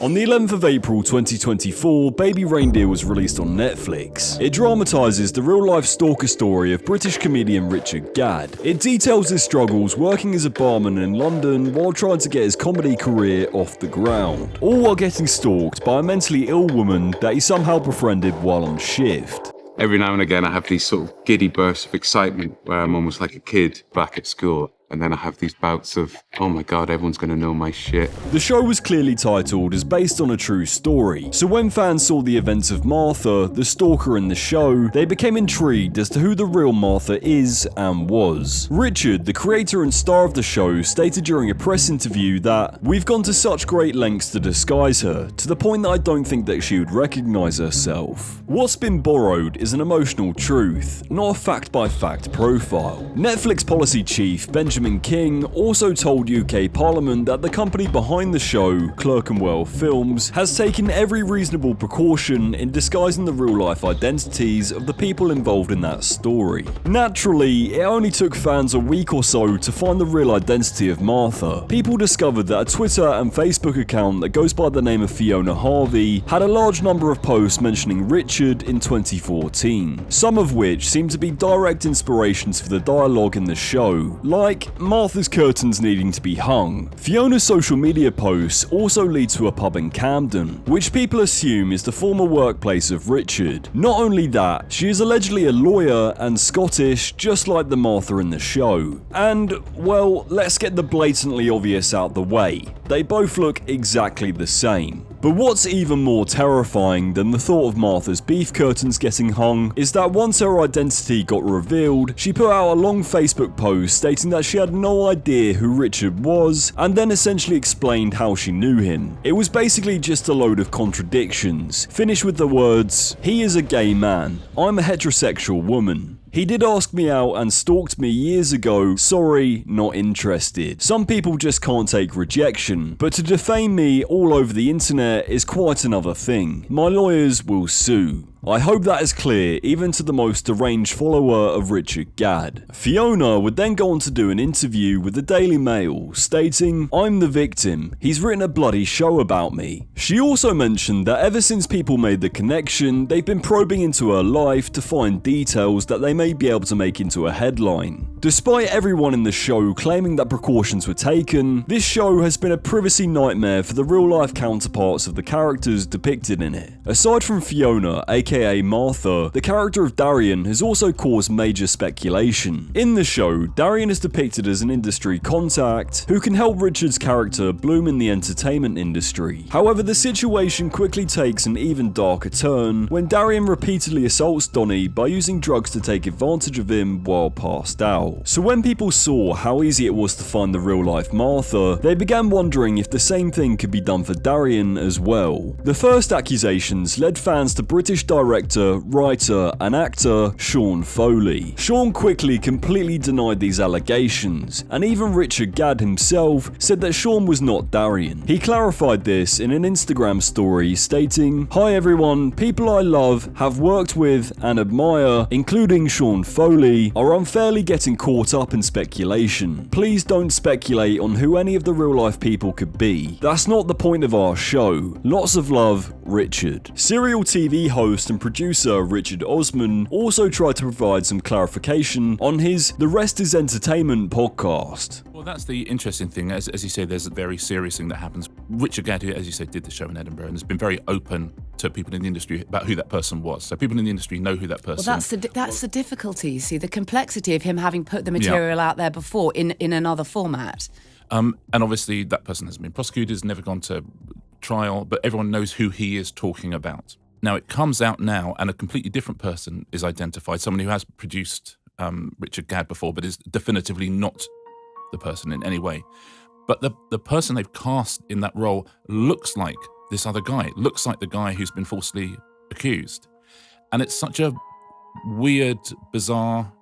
On the 11th of April 2024, Baby Reindeer was released on Netflix. It dramatises the real-life stalker story of British comedian Richard Gadd. It details his struggles working as a barman in London while trying to get his comedy career off the ground, all while getting stalked by a mentally ill woman that he somehow befriended while on shift. Every now and again I have these sort of giddy bursts of excitement where I'm almost like a kid back at school. And then I have these bouts of, oh my god, everyone's gonna know my shit. The show was clearly titled as based on a true story, so when fans saw the events of Martha, the stalker in the show, they became intrigued as to who the real Martha is and was. Richard, the creator and star of the show, stated during a press interview that, "We've gone to such great lengths to disguise her, to the point that I don't think that she would recognise herself. What's been borrowed is an emotional truth, not a fact-by-fact profile." Netflix policy chief Benjamin King also told UK Parliament that the company behind the show, Clerkenwell Films, has taken every reasonable precaution in disguising the real-life identities of the people involved in that story. Naturally, it only took fans a week or so to find the real identity of Martha. People discovered that a Twitter and Facebook account that goes by the name of Fiona Harvey had a large number of posts mentioning Richard in 2014, some of which seem to be direct inspirations for the dialogue in the show, like Martha's curtains needing to be hung. Fiona's social media posts also lead to a pub in Camden, which people assume is the former workplace of Richard. Not only that, she is allegedly a lawyer and Scottish, just like the Martha in the show. And, well, let's get the blatantly obvious out the way. They both look exactly the same. But what's even more terrifying than the thought of Martha's beef curtains getting hung is that once her identity got revealed, she put out a long Facebook post stating that she had no idea who Richard was, and then essentially explained how she knew him. It was basically just a load of contradictions, finished with the words, "He is a gay man, I'm a heterosexual woman. He did ask me out and stalked me years ago, sorry, not interested. Some people just can't take rejection, but to defame me all over the internet is quite another thing. My lawyers will sue." I hope that is clear even to the most deranged follower of Richard Gadd. Fiona would then go on to do an interview with the Daily Mail, stating, "I'm the victim, he's written a bloody show about me." She also mentioned that ever since people made the connection, they've been probing into her life to find details that they may be able to make into a headline. Despite everyone in the show claiming that precautions were taken, this show has been a privacy nightmare for the real-life counterparts of the characters depicted in it. Aside from Fiona, aka Martha, the character of Darian has also caused major speculation. In the show, Darian is depicted as an industry contact who can help Richard's character bloom in the entertainment industry. However, the situation quickly takes an even darker turn when Darian repeatedly assaults Donnie by using drugs to take advantage of him while passed out. So when people saw how easy it was to find the real-life Martha, they began wondering if the same thing could be done for Darian as well. The first accusations led fans to British director, writer, and actor Sean Foley. Sean quickly completely denied these allegations, and even Richard Gadd himself said that Sean was not Darian. He clarified this in an Instagram story stating, "Hi everyone, people I love, have worked with, and admire, including Sean Foley, are unfairly getting caught up in speculation. Please don't speculate on who any of the real-life people could be. That's not the point of our show. Lots of love, Richard." Serial TV host and producer Richard Osman also tried to provide some clarification on his The Rest is Entertainment podcast. Well, that's the interesting thing. As you say, there's a very serious thing that happens. Richard Gadd, who, as you say, did the show in Edinburgh and has been very open to people in the industry about who that person was. So people in the industry know who that person was. Well, that's the difficulty, you see, the complexity of him having put the material out there before in another format. And obviously that person hasn't been prosecuted, has never gone to trial, but everyone knows who he is talking about. Now, it comes out now, and a completely different person is identified, someone who has produced Richard Gadd before, but is definitively not the person in any way. But the person they've cast in that role looks like this other guy, looks like the guy who's been falsely accused. And it's such a weird, bizarre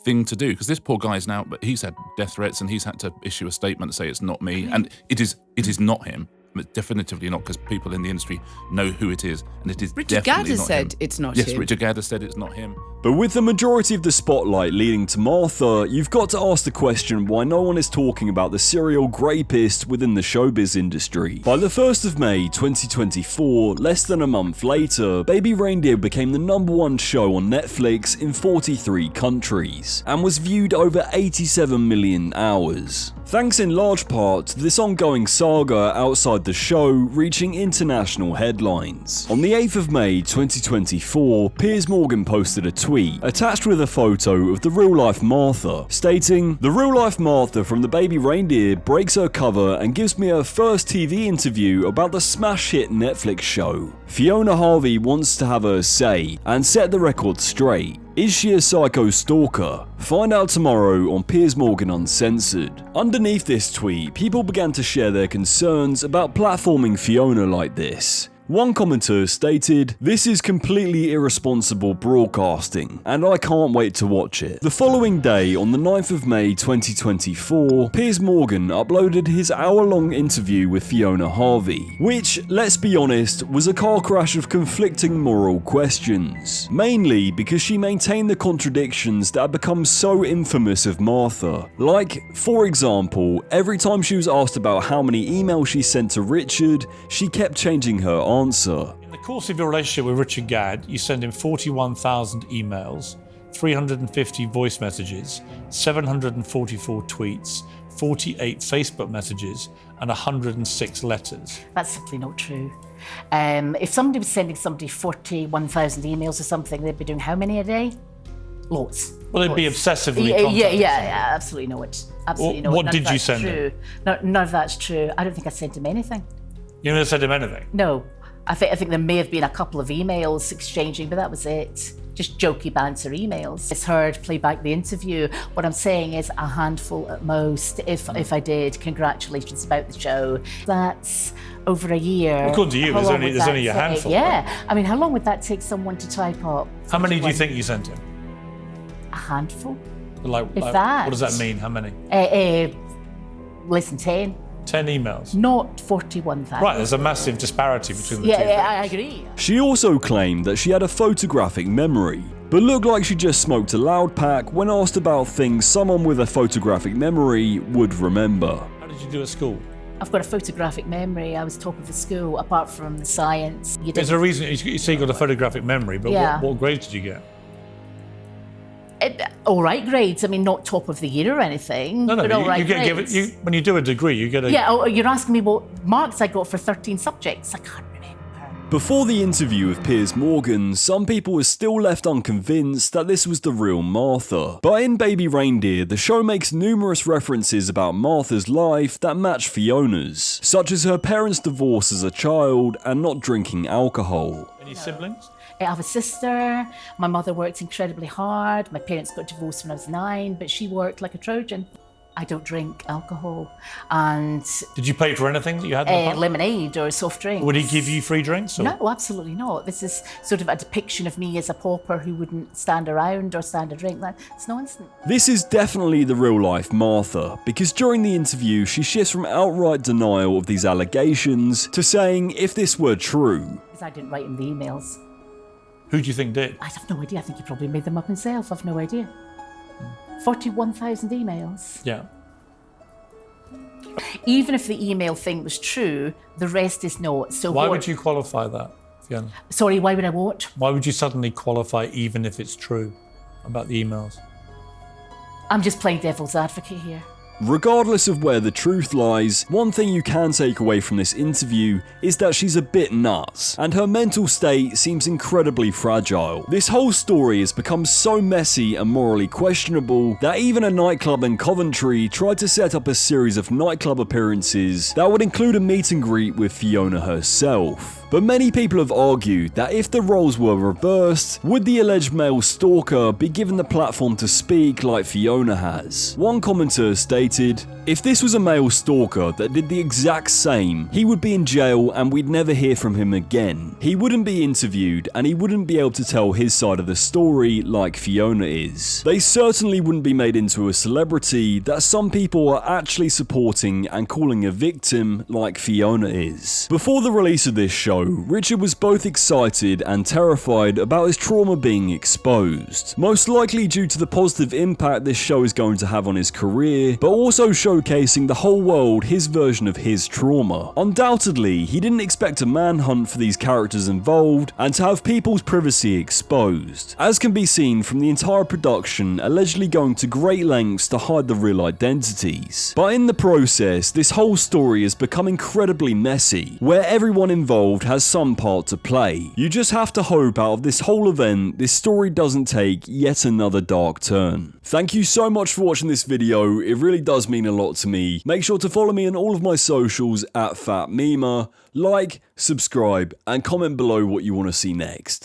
thing to do, because this poor guy's now, but he's had death threats and he's had to issue a statement to say it's not me, and it is not him. Definitively not, because people in the industry know who it is, and it is Richard Gadd definitely has not said him. it's not Yes, him. Richard Gadd has said it's not him. But with the majority of the spotlight leading to Martha, you've got to ask the question why no one is talking about the serial rapist within the showbiz industry. By the 1st of May 2024, less than a month later, Baby Reindeer became the #1 show on Netflix in 43 countries, and was viewed over 87 million hours. Thanks in large part to this ongoing saga outside the show reaching international headlines. On the 8th of May 2024, Piers Morgan posted a tweet attached with a photo of the real-life Martha, stating, "The real-life Martha from the Baby Reindeer breaks her cover and gives me her first TV interview about the smash hit Netflix show. Fiona Harvey wants to have her say and set the record straight. Is she a psycho stalker? Find out tomorrow on Piers Morgan Uncensored." Underneath this tweet, people began to share their concerns about platforming Fiona like this. One commenter stated, "This is completely irresponsible broadcasting, and I can't wait to watch it." The following day, on the 9th of May 2024, Piers Morgan uploaded his hour-long interview with Fiona Harvey, which, let's be honest, was a car crash of conflicting moral questions. Mainly because she maintained the contradictions that had become so infamous of Martha. Like, for example, every time she was asked about how many emails she sent to Richard, she kept changing her answer. In the course of your relationship with Richard Gadd, you send him 41,000 emails, 350 voice messages, 744 tweets, 48 Facebook messages, and 106 letters. That's simply not true. If somebody was sending somebody 41,000 emails or something, they'd be doing how many a day? Lots. Well, they'd be Lots. obsessively Yeah, absolutely not. Absolutely not. What None did of you that's send true. him? No, none of that's true. I don't think I sent him anything. You never sent him anything? No. I think there may have been a couple of emails exchanging, but that was it. Just jokey banter emails. It's heard, play back the interview. What I'm saying is a handful at most, if I did. Congratulations about the show. That's over a year. According to you, How there's long only would that a take? handful. Yeah. Right? I mean, how long would that take someone to type up? How many do you 41? think you sent him? A handful? Like that. What does that mean? How many? Less than 10. 10 emails. Not 41,000. Right, there's a massive disparity between the two. Yeah, I agree. She also claimed that she had a photographic memory, but looked like she just smoked a loud pack when asked about things someone with a photographic memory would remember. How did you do at school? I've got a photographic memory. I was top of the school, apart from the science. There's a reason you say you got a photographic memory, but Yeah. what grades did you get? All right grades. I mean, not top of the year or anything. No, but all right you get grades. when you do a degree, you get a. Yeah, oh, you're asking me what marks I got for 13 subjects. I can't remember. Before the interview with Piers Morgan, some people were still left unconvinced that this was the real Martha. But in Baby Reindeer, the show makes numerous references about Martha's life that match Fiona's, such as her parents' divorce as a child and not drinking alcohol. Any siblings? I have a sister. My mother worked incredibly hard. My parents got divorced when I was 9, but she worked like a Trojan. I don't drink alcohol. And Did you pay for anything that you had in the pub? lemonade or soft drinks. Would he give you free drinks? Or? No, absolutely not. This is sort of a depiction of me as a pauper who wouldn't stand around or stand a drink. That's nonsense. This is definitely the real-life Martha, because during the interview she shifts from outright denial of these allegations to saying if this were true. Because I didn't write him the emails. Who do you think did? I have no idea. I think he probably made them up himself. I've no idea. 41,000 emails. Yeah. Even if the email thing was true, the rest is not. So Why would you qualify that, Fiona? Sorry, why would I what? Why would you suddenly qualify even if it's true about the emails? I'm just playing devil's advocate here. Regardless of where the truth lies, one thing you can take away from this interview is that she's a bit nuts, and her mental state seems incredibly fragile. This whole story has become so messy and morally questionable that even a nightclub in Coventry tried to set up a series of nightclub appearances that would include a meet and greet with Fiona herself. But many people have argued that if the roles were reversed, would the alleged male stalker be given the platform to speak like Fiona has? One commenter stated, stated, "If this was a male stalker that did the exact same, he would be in jail and we'd never hear from him again. He wouldn't be interviewed and he wouldn't be able to tell his side of the story like Fiona is. They certainly wouldn't be made into a celebrity that some people are actually supporting and calling a victim like Fiona is." Before the release of this show, Richard was both excited and terrified about his trauma being exposed, most likely due to the positive impact this show is going to have on his career, but also showcasing the whole world his version of his trauma. Undoubtedly, he didn't expect a manhunt for these characters involved and to have people's privacy exposed, as can be seen from the entire production allegedly going to great lengths to hide the real identities. But in the process, this whole story has become incredibly messy, where everyone involved has some part to play. You just have to hope out of this whole event, this story doesn't take yet another dark turn. Thank you so much for watching this video, it really does mean a lot to me. Make sure to follow me on all of my socials at Phat Mema, like, subscribe, and comment below what you want to see next.